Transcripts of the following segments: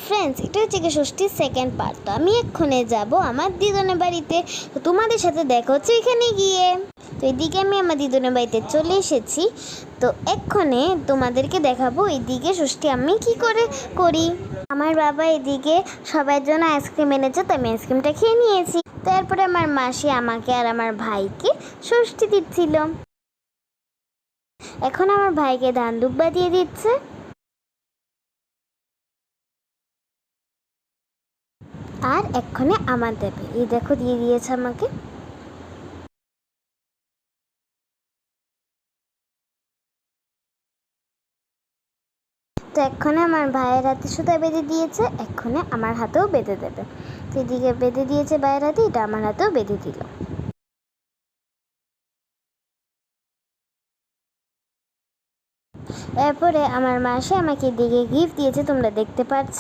Friends, এটা হচ্ছে কি ষষ্ঠীর সেকেন্ড পার্ট। তো আমি এক্ষণে যাব আমার দিদনের বাড়িতে। তো তোমাদের সাথে দেখা হচ্ছে এখানে গিয়ে। তো এদিকে আমি আমার দিদনের বাড়িতে চলে এসেছি। তো এক্ষণে তোমাদেরকে দেখাবো এদিকে ষষ্ঠী আমি কি করে করি। আমার বাবা এদিকে সবার জন্য আইসক্রিম এনেছে, তো আমি আইসক্রিমটা খেয়ে নিয়েছি। তারপরে আমার মাসি আমাকে আর আমার ভাইকে ষষ্ঠী দিচ্ছিল। এখন আমার ভাইকে ধান দুব্বা দিয়ে দিচ্ছে। আর এক্ষণে আমার দেবে, এই দেখো দিয়ে দিয়েছে আমাকে। তো এক্ষণে আমার ভাইয়ের হাতে সুতা বেঁধে দিয়েছে, এক্ষণে আমার হাতেও বেঁধে দেবে। তো এদিকে বেঁধে দিয়েছে ভাইয়ের হাতে, এটা আমার হাতেও বেঁধে দিল। এরপরে আমার মাসি আমাকে এদিকে গিফট দিয়েছে, তোমরা দেখতে পাচ্ছ।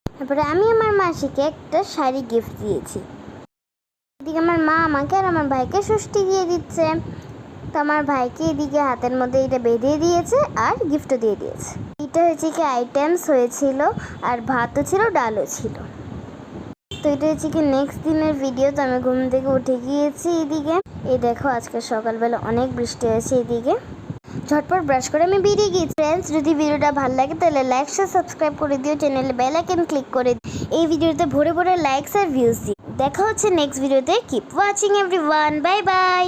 তারপরে আমি আমার মাসিকে একটা শাড়ি গিফট দিয়েছি। এদিকে আমার মা আমাকে আর আমার ভাইকে ষষ্ঠী দিয়ে দিচ্ছে। তো আমার ভাইকে এদিকে হাতের মধ্যে এটা বেঁধে দিয়েছে আর গিফটও দিয়ে দিয়েছে। এটা হচ্ছে কি আইটেমস হয়েছিল, আর ভাতও ছিল, ডালও ছিল। তো এটা হচ্ছে কি নেক্সট দিনের ভিডিও। তো আমি ঘুম থেকে উঠে গিয়েছি এদিকে। এই দেখো আজকে সকালবেলা অনেক বৃষ্টি হয়েছে এদিকে। ঝটপট ব্রাশ করে আমি বেরিয়ে গিয়েছি। ফ্রেন্ডস, যদি ভিডিওটা ভালো লাগে তাহলে লাইক শেয়ার সাবস্ক্রাইব করে দিও, চ্যানেলে বেল আইকন ক্লিক করে দিও। এই ভিডিওতে ভরে ভরে লাইকস আর ভিউজ দিই। দেখা হচ্ছে নেক্সট ভিডিওতে। Keep watching everyone, bye bye.